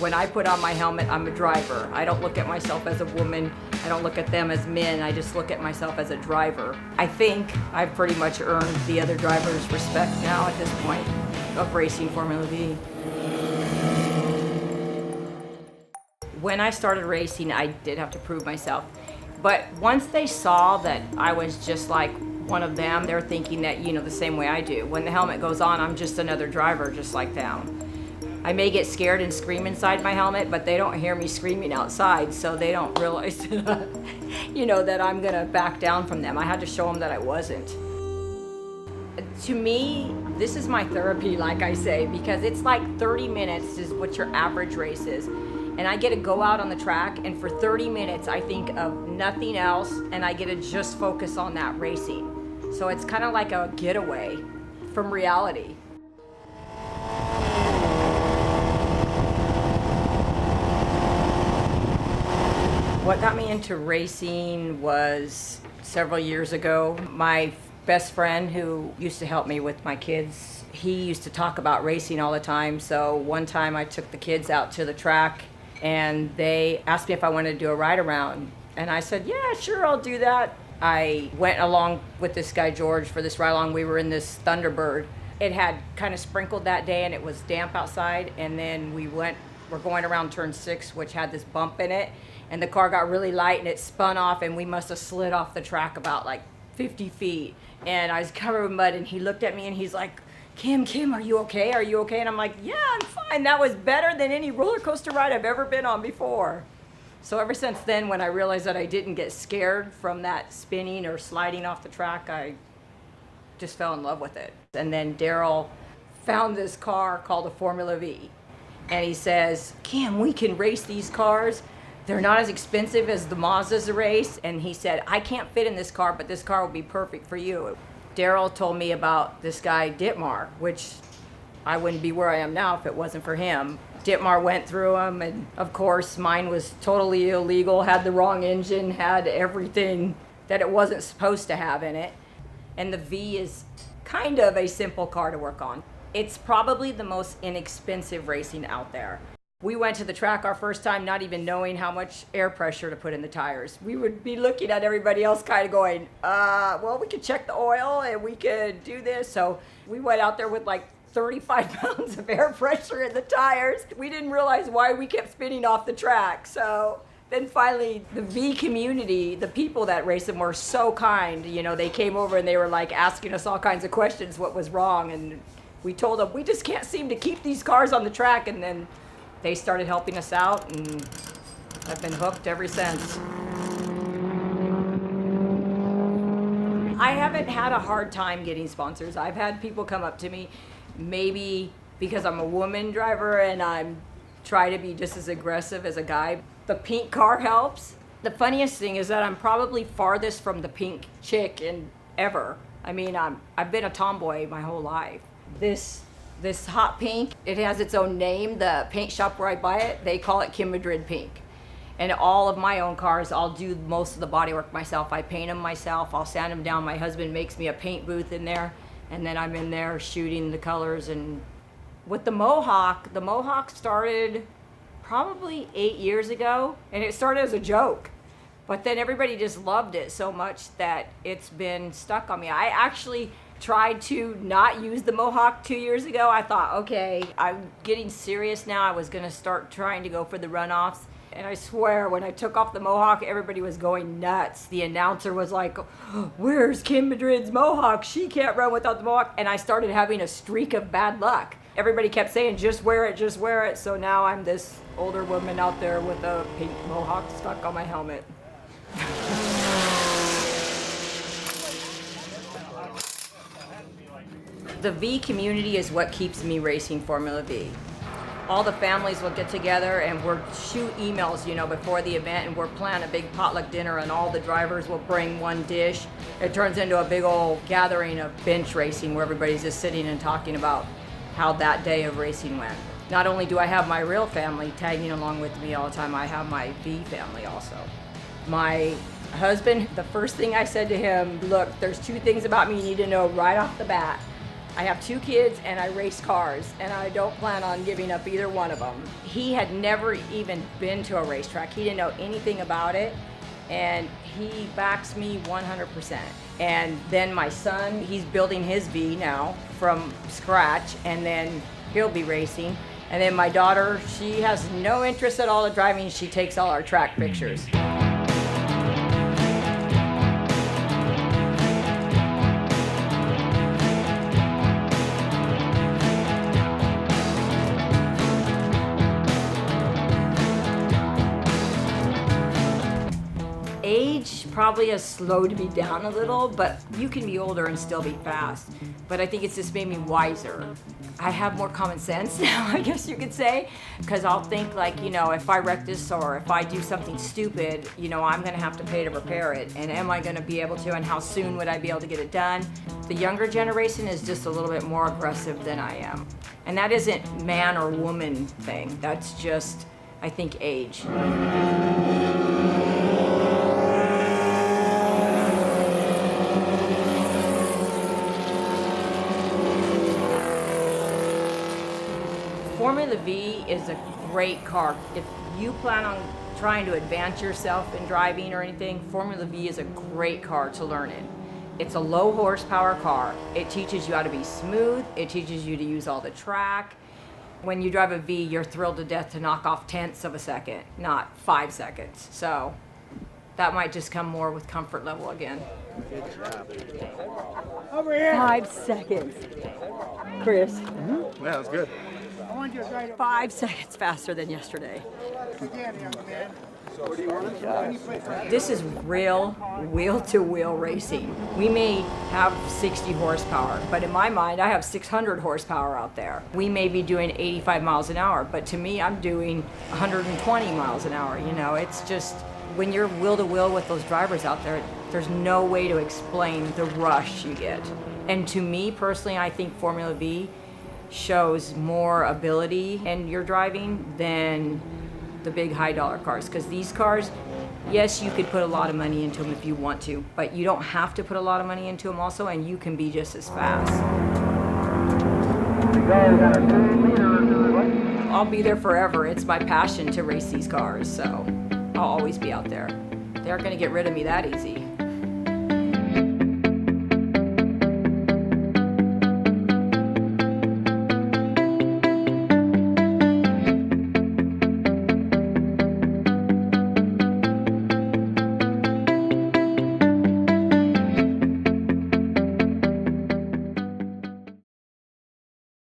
When I put on my helmet, I'm a driver. I don't look at myself as a woman. I don't look at them as men. I just look at myself as a driver. I think I've pretty much earned the other drivers' respect now at this point of racing Formula Vee. When I started racing, I did have to prove myself. But once they saw that I was just like one of them, they're thinking that, you know, the same way I do. When the helmet goes on, I'm just another driver just like them. I may get scared and scream inside my helmet, but they don't hear me screaming outside, so they don't realize, you know, that I'm gonna back down from them. I had to show them that I wasn't. To me, this is my therapy, like I say, because it's like 30 minutes is what your average race is. And I get to go out on the track, and for 30 minutes, I think of nothing else, and I get to just focus on that racing. So it's kind of like a getaway from reality. What got me into racing was several years ago. My best friend who used to help me with my kids, he used to talk about racing all the time. So one time I took the kids out to the track and they asked me if I wanted to do a ride around. And I said, yeah, sure, I'll do that. I went along with this guy, George, for this ride along. We were in this Thunderbird. It had kind of sprinkled that day and it was damp outside. And then we're going around turn 6, which had this bump in it. And the car got really light and it spun off and we must have slid off the track about like 50 feet. And I was covered with mud and he looked at me and he's like, Kim, are you okay? Are you okay? And I'm like, yeah, I'm fine. That was better than any roller coaster ride I've ever been on before. So ever since then, when I realized that I didn't get scared from that spinning or sliding off the track, I just fell in love with it. And then Daryl found this car called a Formula Vee. And he says, Kim, we can race these cars. They're not as expensive as the Mazdas to race. And he said, I can't fit in this car, but this car will be perfect for you. Daryl told me about this guy, Dittmar, which I wouldn't be where I am now if it wasn't for him. Dittmar went through them, and of course, mine was totally illegal, had the wrong engine, had everything that it wasn't supposed to have in it. And the V is kind of a simple car to work on. It's probably the most inexpensive racing out there. We went to the track our first time not even knowing how much air pressure to put in the tires. We would be looking at everybody else kind of going, well, we could check the oil and we could do this. So we went out there with like 35 pounds of air pressure in the tires. We didn't realize why we kept spinning off the track. So then finally the V community, the people that race them were so kind. You know, they came over and they were like asking us all kinds of questions, what was wrong. And we told them, we just can't seem to keep these cars on the track. And then they started helping us out, and I've been hooked ever since. I haven't had a hard time getting sponsors. I've had people come up to me, maybe because I'm a woman driver and I'm try to be just as aggressive as a guy. The pink car helps. The funniest thing is that I'm probably farthest from the pink chick in ever. I mean, I've been a tomboy my whole life. This hot pink, it has its own name. The paint shop where I buy it, they call it Kim Madrid pink. And all of my own cars, I'll do most of the body work myself. I paint them myself, I'll sand them down. My husband makes me a paint booth in there, and then I'm in there shooting the colors. And with the Mohawk started probably 8 years ago, and it started as a joke. But then everybody just loved it so much that it's been stuck on me. I actually tried to not use the Mohawk 2 years ago. I thought, okay, I'm getting serious now. I was gonna start trying to go for the runoffs. And I swear, when I took off the Mohawk, everybody was going nuts. The announcer was like, where's Kim Madrid's Mohawk? She can't run without the Mohawk. And I started having a streak of bad luck. Everybody kept saying, just wear it, just wear it. So now I'm this older woman out there with a pink Mohawk stuck on my helmet. The V community is what keeps me racing Formula Vee. All the families will get together and we'll shoot emails, you know, before the event, and we'll plan a big potluck dinner and all the drivers will bring one dish. It turns into a big old gathering of bench racing where everybody's just sitting and talking about how that day of racing went. Not only do I have my real family tagging along with me all the time, I have my V family also. My husband, the first thing I said to him, look, there's 2 things about me you need to know right off the bat. I have 2 kids and I race cars, and I don't plan on giving up either one of them. He had never even been to a racetrack. He didn't know anything about it, and he backs me 100%. And then my son, he's building his V now from scratch, and then he'll be racing. And then my daughter, she has no interest at all in driving. She takes all our track pictures. Age probably has slowed me down a little, but you can be older and still be fast. But I think it's just made me wiser. I have more common sense now, I guess you could say, because I'll think like, you know, if I wreck this or if I do something stupid, you know, I'm gonna have to pay to repair it. And am I gonna be able to, and how soon would I be able to get it done? The younger generation is just a little bit more aggressive than I am. And that isn't man or woman thing, that's just, I think, age. Formula Vee is a great car. If you plan on trying to advance yourself in driving or anything, Formula Vee is a great car to learn in. It's a low horsepower car. It teaches you how to be smooth. It teaches you to use all the track. When you drive a V, you're thrilled to death to knock off tenths of a second, not 5 seconds. So that might just come more with comfort level again. Good job. Over here. 5 seconds. Chris. Mm-hmm. Yeah, that's good. I want you to try to 5 seconds faster than yesterday. again, young man. This is real wheel-to-wheel racing. We may have 60 horsepower, but in my mind, I have 600 horsepower out there. We may be doing 85 miles an hour, but to me, I'm doing 120 miles an hour. You know, it's just, when you're wheel-to-wheel with those drivers out there, there's no way to explain the rush you get. And to me, personally, I think Formula Vee shows more ability in your driving than the big high dollar cars, because these cars, yes, you could put a lot of money into them if you want to, but you don't have to put a lot of money into them also, and you can be just as fast. I'll be there forever. It's my passion to race these cars, so I'll always be out there. They aren't going to get rid of me that easy.